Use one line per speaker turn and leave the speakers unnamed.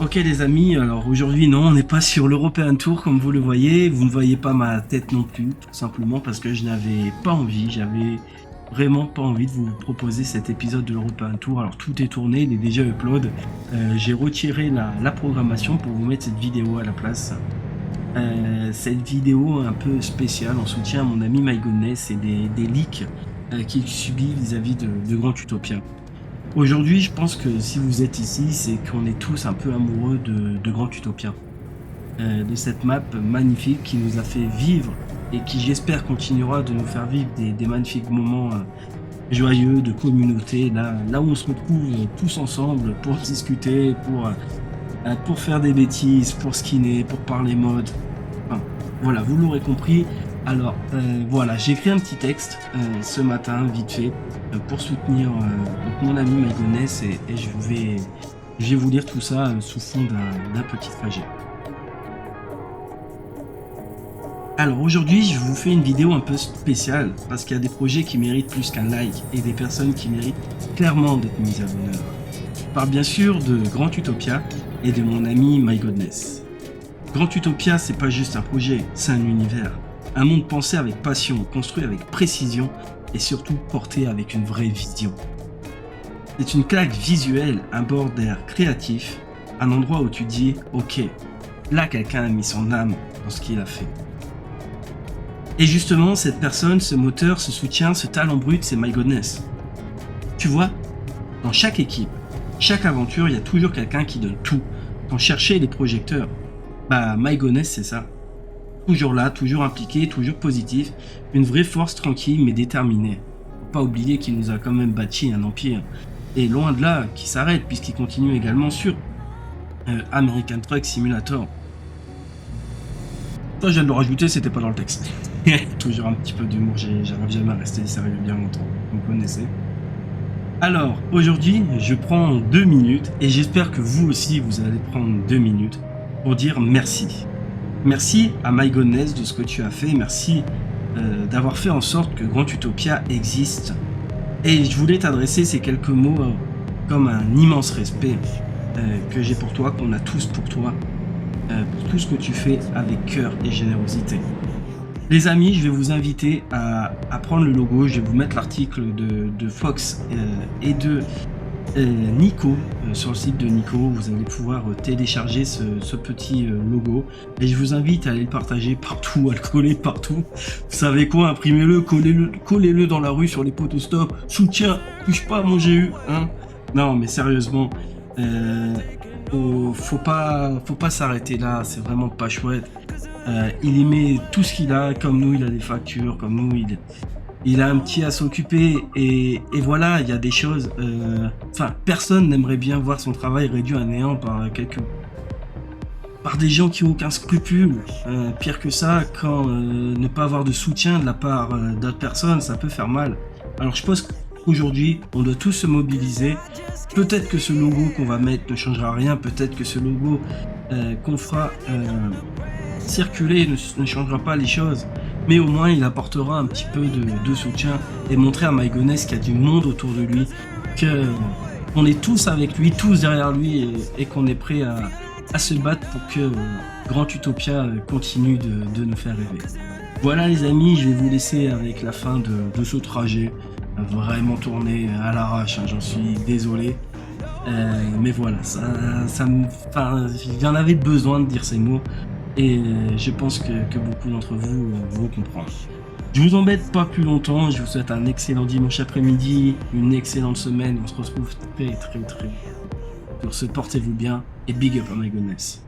Ok les amis, alors aujourd'hui non, on n'est pas sur l'European Tour comme vous le voyez, vous ne voyez pas ma tête non plus, tout simplement parce que je n'avais pas envie, j'avais vraiment pas envie de vous proposer cet épisode de l'European Tour. Alors tout est tourné, il est déjà upload, j'ai retiré la programmation pour vous mettre cette vidéo à la place. Cette vidéo un peu spéciale en soutien à mon ami MyGoodness et des leaks qu'il subit vis-à-vis de Grand Utopia. Aujourd'hui, je pense que si vous êtes ici, c'est qu'on est tous un peu amoureux de Grand Utopia. De cette map magnifique qui nous a fait vivre et qui, j'espère, continuera de nous faire vivre des magnifiques moments joyeux de communauté, là où on se retrouve tous ensemble pour discuter, pour faire des bêtises, pour skiner, pour parler mode. Enfin, voilà, vous l'aurez compris. Alors voilà, j'ai écrit un petit texte ce matin, vite fait, pour soutenir mon ami MyGoodness et je vais vous lire tout ça sous fond d'un petit trajet. Alors aujourd'hui, je vous fais une vidéo un peu spéciale parce qu'il y a des projets qui méritent plus qu'un like et des personnes qui méritent clairement d'être mises à l'honneur. Je parle bien sûr de Grand Utopia et de mon ami MyGoodness. Grand Utopia, c'est pas juste un projet, c'est un univers. Un monde pensé avec passion, construit avec précision et surtout porté avec une vraie vision. C'est une claque visuelle, un bord d'air créatif, un endroit où tu dis « Ok, là quelqu'un a mis son âme dans ce qu'il a fait ». Et justement, cette personne, ce moteur, ce soutien, ce talent brut, c'est MyGoodness. Tu vois, dans chaque équipe, chaque aventure, il y a toujours quelqu'un qui donne tout, sans chercher les projecteurs. Bah, MyGoodness, c'est ça. Toujours là, toujours impliqué, toujours positif, une vraie force tranquille mais déterminée. Faut pas oublier qu'il nous a quand même bâti un empire. Et loin de là, qui s'arrête puisqu'il continue également sur American Truck Simulator. Ça, je viens de le rajouter, c'était pas dans le texte. Toujours un petit peu d'humour, j'arrive jamais à rester sérieux bien longtemps, vous me connaissez. Alors, aujourd'hui, je prends 2 minutes et j'espère que vous aussi, vous allez prendre 2 minutes pour dire merci. Merci à MyGoodness de ce que tu as fait, merci d'avoir fait en sorte que Grand Utopia existe. Et je voulais t'adresser ces quelques mots comme un immense respect que j'ai pour toi, qu'on a tous pour toi, pour tout ce que tu fais avec cœur et générosité. Les amis, je vais vous inviter à prendre le logo, je vais vous mettre l'article de Fox et de Nico, sur le site de Nico, vous allez pouvoir télécharger ce petit logo et je vous invite à aller le partager partout, à le coller partout. Vous savez quoi, imprimez-le, collez-le dans la rue sur les poteaux stop, soutien, touche pas à mon GU, hein. Non mais sérieusement, faut pas s'arrêter là, c'est vraiment pas chouette. Il y met tout ce qu'il a, comme nous il a des factures, comme nous il a un petit à s'occuper et voilà, il y a des choses, enfin personne n'aimerait bien voir son travail réduit à néant par des gens qui n'ont aucun scrupule. Pire que ça, quand ne pas avoir de soutien de la part d'autres personnes, ça peut faire mal. Alors je pense qu'aujourd'hui, on doit tous se mobiliser. Peut-être que ce logo qu'on va mettre ne changera rien, peut-être que ce logo qu'on fera circuler ne changera pas les choses. Mais au moins il apportera un petit peu de soutien et montrer à MyGoodness qu'il y a du monde autour de lui, qu'on est tous avec lui, tous derrière lui et qu'on est prêt à se battre pour que Grand Utopia continue de nous faire rêver. Voilà les amis, je vais vous laisser avec la fin de ce trajet, vraiment tourné à l'arrache, hein, j'en suis désolé. Mais voilà, j'en avais besoin de dire ces mots. Et je pense que beaucoup d'entre vous vont comprendre. Je vous embête pas plus longtemps, je vous souhaite un excellent dimanche après-midi, une excellente semaine, on se retrouve très sur ce, portez-vous bien et big up à MyGoodness.